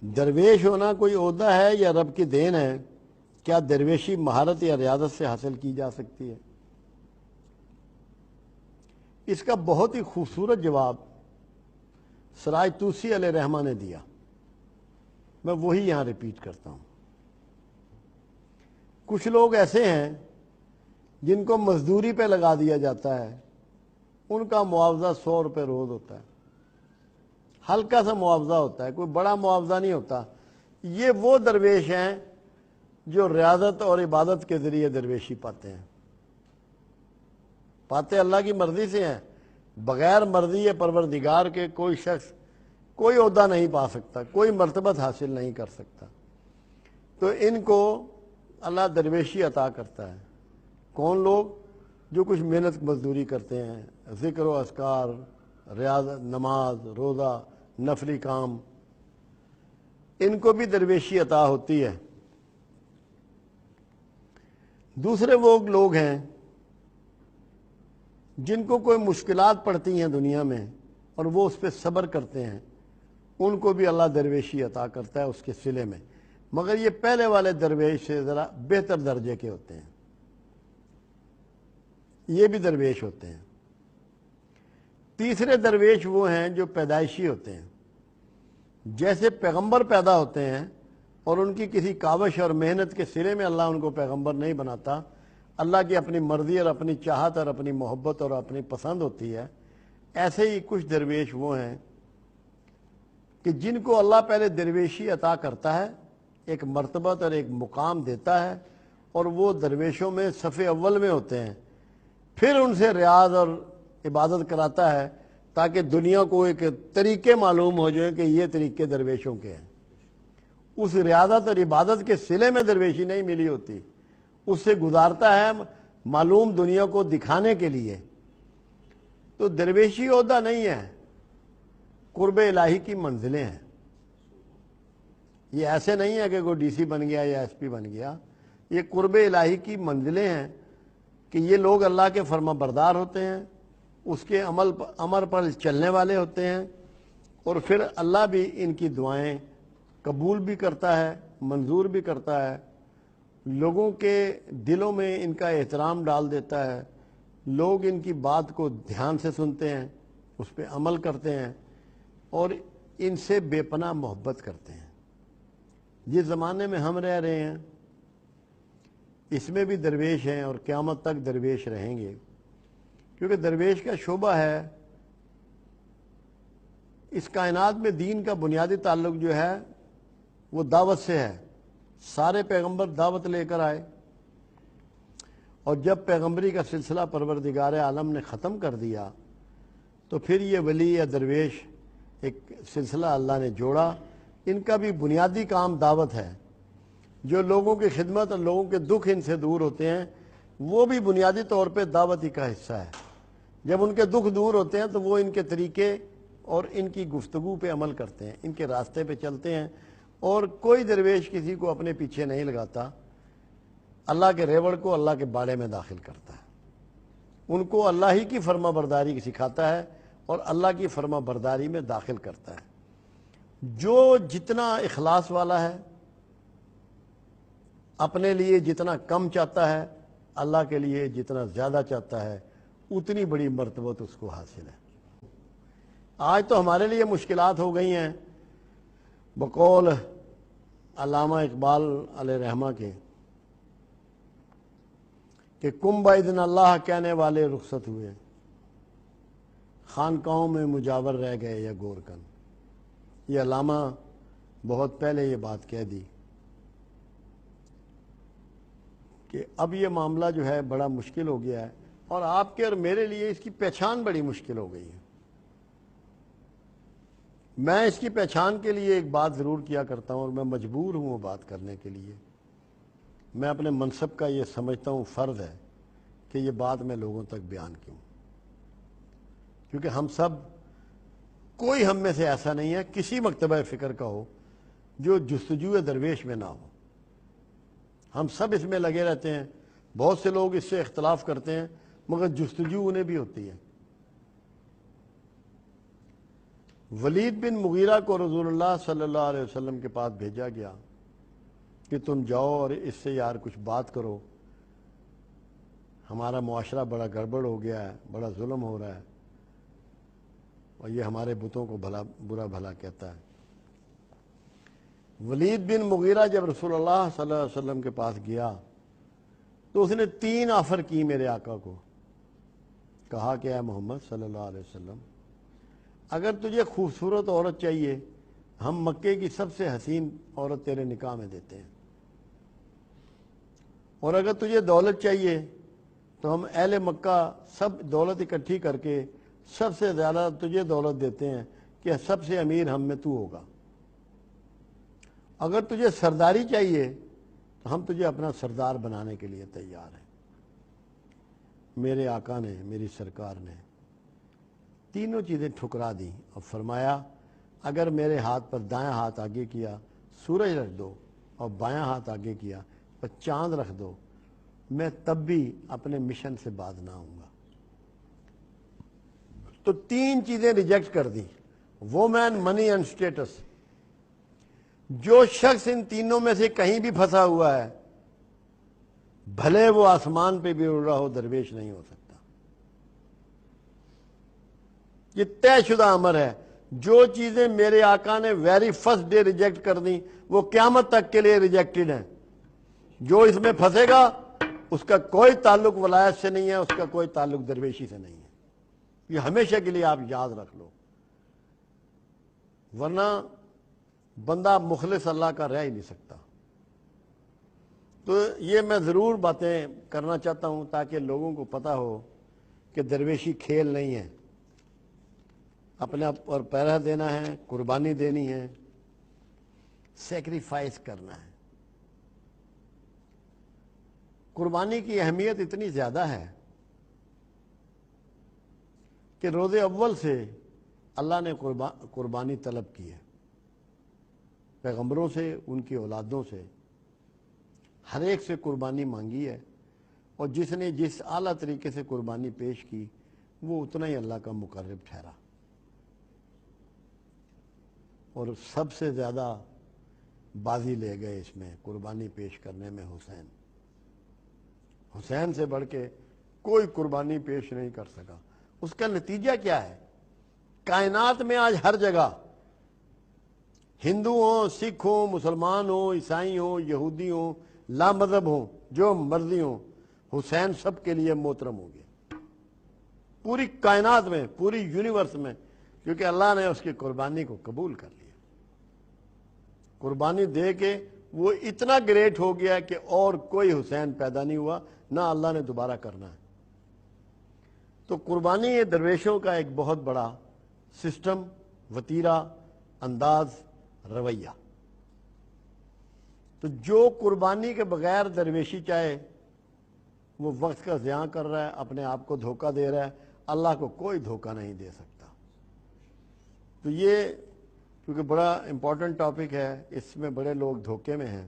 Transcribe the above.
درویش ہونا کوئی عہدہ ہے یا رب کی دین ہے؟ کیا درویشی مہارت یا ریاضت سے حاصل کی جا سکتی ہے؟ اس کا بہت ہی خوبصورت جواب سراج توسی علیہ رحمہ نے دیا، میں وہی یہاں ریپیٹ کرتا ہوں۔ کچھ لوگ ایسے ہیں جن کو مزدوری پہ لگا دیا جاتا ہے، ان کا معاوضہ 100 روپے روز ہوتا ہے، ہلکا سا معاوضہ ہوتا ہے، کوئی بڑا معاوضہ نہیں ہوتا۔ یہ وہ درویش ہیں جو ریاضت اور عبادت کے ذریعے درویشی پاتے ہیں، پاتے اللہ کی مرضی سے ہیں۔ بغیر مرضی پروردگار کے کوئی شخص کوئی عہدہ نہیں پا سکتا، کوئی مرتبت حاصل نہیں کر سکتا۔ تو ان کو اللہ درویشی عطا کرتا ہے۔ کون لوگ؟ جو کچھ محنت مزدوری کرتے ہیں، ذکر و اذکار، ریاضت، نماز، روزہ، نفلی کام، ان کو بھی درویشی عطا ہوتی ہے۔ دوسرے وہ لوگ ہیں جن کو کوئی مشکلات پڑتی ہیں دنیا میں اور وہ اس پہ صبر کرتے ہیں، ان کو بھی اللہ درویشی عطا کرتا ہے اس کے صلے میں، مگر یہ پہلے والے درویش سے ذرا بہتر درجے کے ہوتے ہیں، یہ بھی درویش ہوتے ہیں۔ تیسرے درویش وہ ہیں جو پیدائشی ہوتے ہیں، جیسے پیغمبر پیدا ہوتے ہیں اور ان کی کسی کاوش اور محنت کے سرے میں اللہ ان کو پیغمبر نہیں بناتا، اللہ کی اپنی مرضی اور اپنی چاہت اور اپنی محبت اور اپنی پسند ہوتی ہے۔ ایسے ہی کچھ درویش وہ ہیں کہ جن کو اللہ پہلے درویشی عطا کرتا ہے، ایک مرتبت اور ایک مقام دیتا ہے، اور وہ درویشوں میں صف اول میں ہوتے ہیں، پھر ان سے ریاض اور عبادت کراتا ہے تاکہ دنیا کو ایک طریقے معلوم ہو جائے کہ یہ طریقے درویشوں کے ہیں۔ اس ریاضت اور عبادت کے صلے میں درویشی نہیں ملی ہوتی، اس سے گزارتا ہے معلوم دنیا کو دکھانے کے لیے۔ تو درویشی عہدہ نہیں ہے، قرب الہی کی منزلیں ہیں۔ یہ ایسے نہیں ہے کہ کوئی ڈی سی بن گیا یا ایس پی بن گیا، یہ قرب الہی کی منزلیں ہیں کہ یہ لوگ اللہ کے فرما بردار ہوتے ہیں، اس کے امر پر چلنے والے ہوتے ہیں، اور پھر اللہ بھی ان کی دعائیں قبول بھی کرتا ہے، منظور بھی کرتا ہے، لوگوں کے دلوں میں ان کا احترام ڈال دیتا ہے، لوگ ان کی بات کو دھیان سے سنتے ہیں، اس پہ عمل کرتے ہیں اور ان سے بے پناہ محبت کرتے ہیں۔ جس زمانے میں ہم رہ رہے ہیں اس میں بھی درویش ہیں اور قیامت تک درویش رہیں گے، کیونکہ درویش کا شعبہ ہے۔ اس کائنات میں دین کا بنیادی تعلق جو ہے وہ دعوت سے ہے۔ سارے پیغمبر دعوت لے کر آئے، اور جب پیغمبری کا سلسلہ پروردگار عالم نے ختم کر دیا تو پھر یہ ولی یا درویش ایک سلسلہ اللہ نے جوڑا۔ ان کا بھی بنیادی کام دعوت ہے۔ جو لوگوں کی خدمت اور لوگوں کے دکھ ان سے دور ہوتے ہیں، وہ بھی بنیادی طور پہ دعوت ہی کا حصہ ہے۔ جب ان کے دکھ دور ہوتے ہیں تو وہ ان کے طریقے اور ان کی گفتگو پہ عمل کرتے ہیں، ان کے راستے پہ چلتے ہیں، اور کوئی درویش کسی کو اپنے پیچھے نہیں لگاتا، اللہ کے ریوڑ کو اللہ کے باڑے میں داخل کرتا ہے، ان کو اللہ ہی کی فرما برداری سکھاتا ہے اور اللہ کی فرما برداری میں داخل کرتا ہے۔ جو جتنا اخلاص والا ہے، اپنے لیے جتنا کم چاہتا ہے، اللہ کے لیے جتنا زیادہ چاہتا ہے، اتنی بڑی مرتبت اس کو حاصل ہے۔ آج تو ہمارے لیے مشکلات ہو گئی ہیں، بقول علامہ اقبال علیہ رحمہ کے، کہ کم باذن اللہ کہنے والے رخصت ہوئے، خانقاہوں میں مجاور رہ گئے یا گورکن۔ یہ علامہ بہت پہلے یہ بات کہہ دی کہ اب یہ معاملہ جو ہے بڑا مشکل ہو گیا ہے، اور آپ کے اور میرے لیے اس کی پہچان بڑی مشکل ہو گئی ہے۔ میں اس کی پہچان کے لیے ایک بات ضرور کیا کرتا ہوں، اور میں مجبور ہوں وہ بات کرنے کے لیے۔ میں اپنے منصب کا یہ سمجھتا ہوں فرض ہے کہ یہ بات میں لوگوں تک بیان کیوں، کیونکہ ہم سب، کوئی ہم میں سے ایسا نہیں ہے کسی مکتبہ فکر کا ہو جو جستجو درویش میں نہ ہو۔ ہم سب اس میں لگے رہتے ہیں، بہت سے لوگ اس سے اختلاف کرتے ہیں، مگر جستجو انہیں بھی ہوتی ہے۔ ولید بن مغیرہ کو رسول اللہ صلی اللہ علیہ وسلم کے پاس بھیجا گیا کہ تم جاؤ اور اس سے یار کچھ بات کرو، ہمارا معاشرہ بڑا گڑبڑ ہو گیا ہے، بڑا ظلم ہو رہا ہے، اور یہ ہمارے بتوں کو برا بھلا کہتا ہے۔ ولید بن مغیرہ جب رسول اللہ صلی اللہ علیہ وسلم کے پاس گیا تو اس نے 3 آفر کی میرے آقا کو۔ کہا کہ اے محمد صلی اللہ علیہ وسلم، اگر تجھے خوبصورت عورت چاہیے، ہم مکے کی سب سے حسین عورت تیرے نکاح میں دیتے ہیں، اور اگر تجھے دولت چاہیے تو ہم اہل مکہ سب دولت اکٹھی کر کے سب سے زیادہ تجھے دولت دیتے ہیں کہ سب سے امیر ہم میں تو ہوگا۔ اگر تجھے سرداری چاہیے تو ہم تجھے اپنا سردار بنانے کے لیے تیار ہیں۔ میرے آقا نے، میری سرکار نے تینوں چیزیں ٹھکرا دیں اور فرمایا اگر میرے ہاتھ پر دائیں ہاتھ آگے کیا سورج رکھ دو اور بایاں ہاتھ آگے کیا اور چاند رکھ دو، میں تب بھی اپنے مشن سے باز نہ ہوں گا۔ تو 3 چیزیں ریجیکٹ کر دیں، وومین، منی اینڈ سٹیٹس۔ جو شخص ان تینوں میں سے کہیں بھی پھنسا ہوا ہے، بھلے وہ آسمان پہ بھی اڑ رہا ہو، درویش نہیں ہو سکتا۔ یہ طے شدہ امر ہے۔ جو چیزیں میرے آقا نے ویری فرسٹ ڈے ریجیکٹ کر دیں وہ قیامت تک کے لیے ریجیکٹڈ ہیں۔ جو اس میں پھنسے گا اس کا کوئی تعلق ولایت سے نہیں ہے، اس کا کوئی تعلق درویشی سے نہیں ہے۔ یہ ہمیشہ کے لیے آپ یاد رکھ لو، ورنہ بندہ مخلص اللہ کا رہ ہی نہیں سکتا۔ تو یہ میں ضرور باتیں کرنا چاہتا ہوں تاکہ لوگوں کو پتہ ہو کہ درویشی کھیل نہیں ہے، اپنے آپ پر پہرا دینا ہے، قربانی دینی ہے، سیکریفائس کرنا ہے۔ قربانی کی اہمیت اتنی زیادہ ہے کہ روز اول سے اللہ نے قربانی طلب کی ہے، پیغمبروں سے، ان کی اولادوں سے، ہر ایک سے قربانی مانگی ہے، اور جس نے جس اعلیٰ طریقے سے قربانی پیش کی وہ اتنا ہی اللہ کا مقرب ٹھہرا۔ اور سب سے زیادہ بازی لے گئے اس میں قربانی پیش کرنے میں حسین۔ حسین سے بڑھ کے کوئی قربانی پیش نہیں کر سکا۔ اس کا نتیجہ کیا ہے؟ کائنات میں آج ہر جگہ، ہندو ہوں، سکھ ہوں، مسلمان ہوں، عیسائی ہوں، یہودی ہوں، لا مذہب ہوں، جو مرضی ہوں، حسین سب کے لیے محترم ہو گیا، پوری کائنات میں، پوری یونیورس میں، کیونکہ اللہ نے اس کی قربانی کو قبول کر لیا۔ قربانی دے کے وہ اتنا گریٹ ہو گیا کہ اور کوئی حسین پیدا نہیں ہوا، نہ اللہ نے دوبارہ کرنا ہے۔ تو قربانی یہ درویشوں کا ایک بہت بڑا سسٹم، وتیرہ، انداز، رویہ۔ تو جو قربانی کے بغیر درویشی چاہے وہ وقت کا ضیاع کر رہا ہے، اپنے آپ کو دھوکہ دے رہا ہے، اللہ کو کوئی دھوکہ نہیں دے سکتا۔ تو یہ کیونکہ بڑا امپورٹنٹ ٹاپک ہے، اس میں بڑے لوگ دھوکے میں ہیں۔